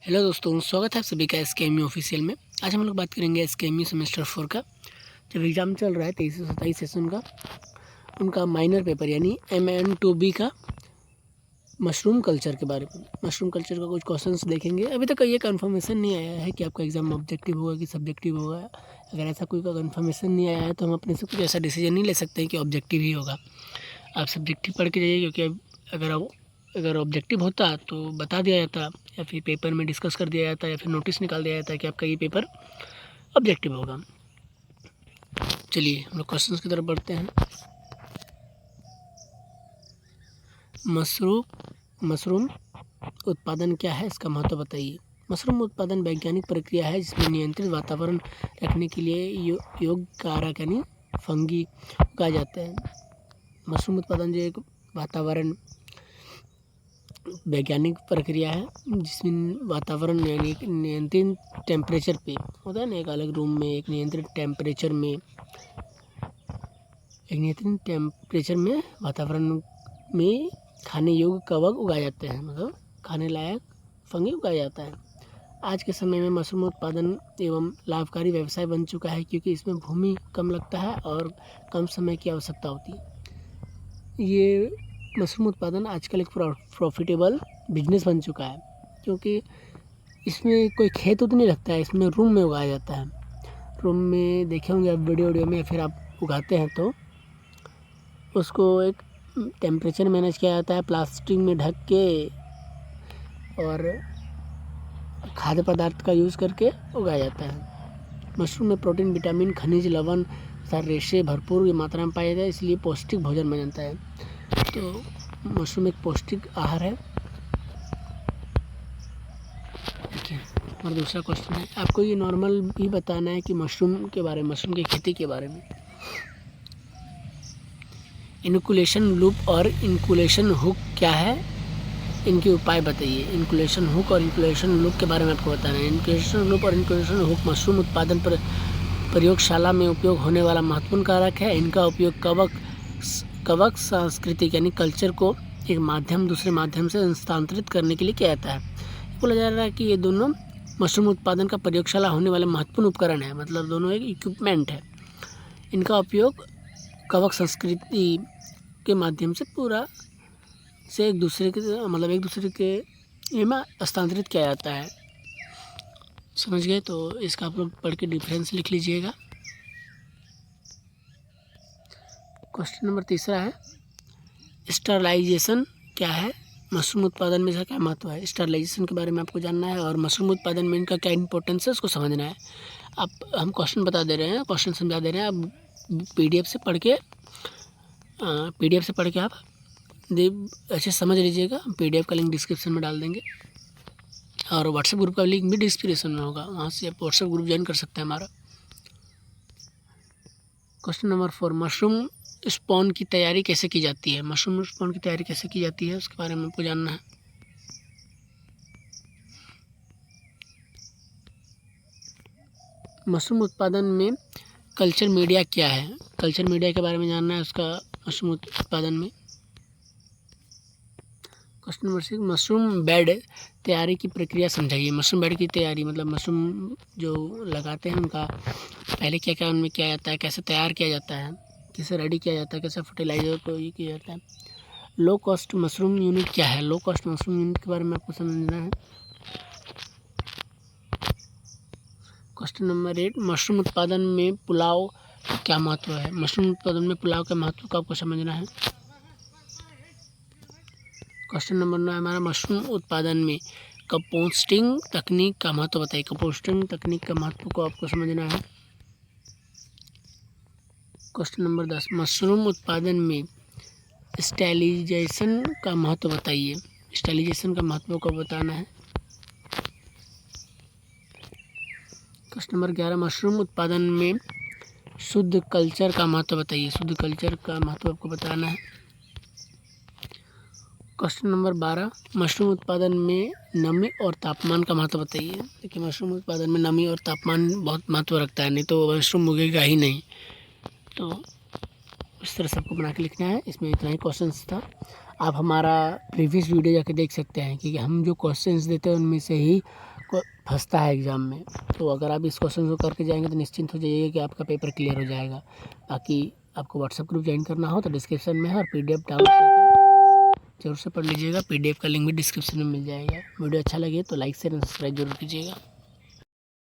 Hello दोस्तों, स्वागत है आप सभी का एसकेएमयू ऑफिशियल में। आज हम लोग बात करेंगे एसकेएमयू सेमेस्टर 4 का जब एग्ज़ाम चल रहा है 23 से 27 सेशन का, उनका माइनर पेपर यानी MN2B का मशरूम कल्चर के बारे में। मशरूम कल्चर का कुछ क्वेश्चंस देखेंगे। अभी तक ये कंफर्मेशन नहीं आया है कि आपका एग्ज़ाम ऑब्जेक्टिव होगा कि सब्जेक्टिव होगा। अगर ऐसा कोई का कंफर्मेशन नहीं आया है तो हम अपने से कुछ ऐसा डिसीजन नहीं ले सकते हैं कि ऑब्जेक्टिव ही होगा। आप सब्जेक्टिव पढ़ के जाइए, क्योंकि अगर ऑब्जेक्टिव होता तो बता दिया जाता, या फिर पेपर में डिस्कस कर दिया जाता, या फिर नोटिस निकाल दिया जाता कि आपका ये पेपर ऑब्जेक्टिव होगा। चलिए हम लोग क्वेश्चंस की तरफ बढ़ते हैं। मशरूम उत्पादन क्या है, इसका महत्व बताइए। मशरूम उत्पादन वैज्ञानिक प्रक्रिया है जिसमें नियंत्रित वातावरण रखने के लिए योग्य कारक यानी फंगी उगाए जाते हैं। मशरूम उत्पादन जो एक वातावरण वैज्ञानिक प्रक्रिया है जिसमें वातावरण यानी एक नियंत्रित टेम्परेचर पे होता है ना, एक अलग रूम में एक नियंत्रित टेम्परेचर में वातावरण में खाने योग्य कवक उगाए जाते हैं, मतलब खाने लायक फंगी उगाया जाता है। आज के समय में मशरूम उत्पादन एवं लाभकारी व्यवसाय बन चुका है क्योंकि इसमें भूमि कम लगता है और कम समय की आवश्यकता होती है। ये मशरूम उत्पादन आजकल एक प्रॉफिटेबल बिजनेस बन चुका है क्योंकि इसमें कोई खेत उतना नहीं लगता है, इसमें रूम में उगाया जाता है। रूम में देखे होंगे आप वीडियो में, या फिर आप उगाते हैं तो उसको एक टेम्परेचर मैनेज किया जाता है प्लास्टिक में ढक के, और खाद्य पदार्थ का यूज़ करके उगाया जाता है। मशरूम में प्रोटीन, विटामिन, खनिज, लवण तथा रेशे भरपूर मात्रा में पाए जाते हैं, इसलिए पौष्टिक भोजन बन जाता है। तो मशरूम एक पौष्टिक आहार है। ठीक है, और दूसरा क्वेश्चन है, आपको ये नॉर्मल भी बताना है कि मशरूम के बारे में, मशरूम की खेती के बारे में। इनक्यूलेशन लूप और इनक्यूलेशन हुक क्या है, इनके उपाय बताइए। इनक्यूलेशन हुक और इनक्यूलेशन लूप के बारे में आपको बताना है। इनक्यूलेशन लूप और इनक्यूलेशन हुक मशरूम उत्पादन पर प्रयोगशाला में उपयोग होने वाला महत्वपूर्ण कारक है। इनका उपयोग कवक सांस्कृतिक यानी कल्चर को एक माध्यम दूसरे माध्यम से हस्तांतरित करने के लिए किया जाता है। बोला जा रहा है कि ये दोनों मशरूम उत्पादन का प्रयोगशाला होने वाले महत्वपूर्ण उपकरण है, मतलब दोनों एक इक्विपमेंट है। इनका उपयोग कवक संस्कृति के माध्यम से पूरा से एक दूसरे के में हस्तांतरित किया जाता है। समझ गए? तो इसका आप लोग पढ़ के डिफरेंस लिख लीजिएगा। क्वेश्चन नंबर 3 है, स्टरलाइजेशन क्या है, मशरूम उत्पादन में इसका क्या महत्व है। स्टरलाइजेशन के बारे में आपको जानना है और मशरूम उत्पादन में इनका क्या इंपॉर्टेंस है उसको समझना है। हम क्वेश्चन बता दे रहे हैं, क्वेश्चन समझा दे रहे हैं। आप पीडीएफ से पढ़ के आप अच्छे समझ लीजिएगा। पीडीएफ का लिंक डिस्क्रिप्शन में डाल देंगे और व्हाट्सएप ग्रुप का लिंक भी डिस्क्रिप्शन में होगा, वहाँ से आप व्हाट्सएप ग्रुप ज्वाइन कर सकते हैं हमारा। क्वेश्चन नंबर 4, मशरूम स्पॉन की तैयारी कैसे की जाती है। मशरूम स्पॉन की तैयारी कैसे की जाती है उसके बारे में आपको जानना है। मशरूम उत्पादन में कल्चर मीडिया क्या है, कल्चर मीडिया के बारे में जानना है उसका मशरूम उत्पादन में। क्वेश्चन नंबर 6, मशरूम बेड तैयारी की प्रक्रिया समझाइए। मशरूम बेड की तैयारी मतलब मशरूम जो लगाते हैं उनका पहले क्या क्या उनमें किया जाता है, कैसे तैयार किया जाता है, कैसे रेडी किया जाता है, कैसे फर्टिलाइजर को ये किया जाता है। लो कॉस्ट मशरूम यूनिट क्या है, लो कॉस्ट मशरूम यूनिट के बारे में आपको समझना है। क्वेश्चन नंबर 8, मशरूम उत्पादन में पुलाव क्या महत्व है। मशरूम उत्पादन में पुलाव के महत्व को आपको समझना है। क्वेश्चन नंबर 9 हमारा, मशरूम उत्पादन में कंपोस्टिंग तकनीक का महत्व बताइए। कंपोस्टिंग तकनीक का महत्व को आपको समझना है। क्वेश्चन नंबर 10, मशरूम उत्पादन में स्टरलाइजेशन का महत्व बताइए। स्टरलाइजेशन का महत्व को बताना है। क्वेश्चन नंबर 11, मशरूम उत्पादन में शुद्ध कल्चर का महत्व बताइए। शुद्ध कल्चर का महत्व आपको बताना है। क्वेश्चन नंबर 12, मशरूम उत्पादन में नमी और तापमान का महत्व बताइए। देखिए, मशरूम उत्पादन में नमी और तापमान बहुत महत्व रखता है, नहीं तो मशरूम उगेगा ही नहीं। तो इस तरह सबको बना के लिखना है। इसमें इतना ही क्वेश्चंस था। आप हमारा प्रीवियस वीडियो जाके देख सकते हैं कि हम जो क्वेश्चंस देते हैं उनमें से ही आपको फंसता है एग्ज़ाम में। तो अगर आप इस क्वेश्चन को करके जाएंगे तो निश्चिंत हो जाइए कि आपका पेपर क्लियर हो जाएगा। बाकी आपको व्हाट्सएप ग्रुप ज्वाइन करना हो तो डिस्क्रिप्शन में है, और PDF डाउनलोड करके जरूर से पढ़ लीजिएगा। PDF का लिंक भी डिस्क्रिप्शन में मिल जाएगा। वीडियो अच्छा लगे तो लाइक शेयर एंड सब्सक्राइब जरूर कीजिएगा।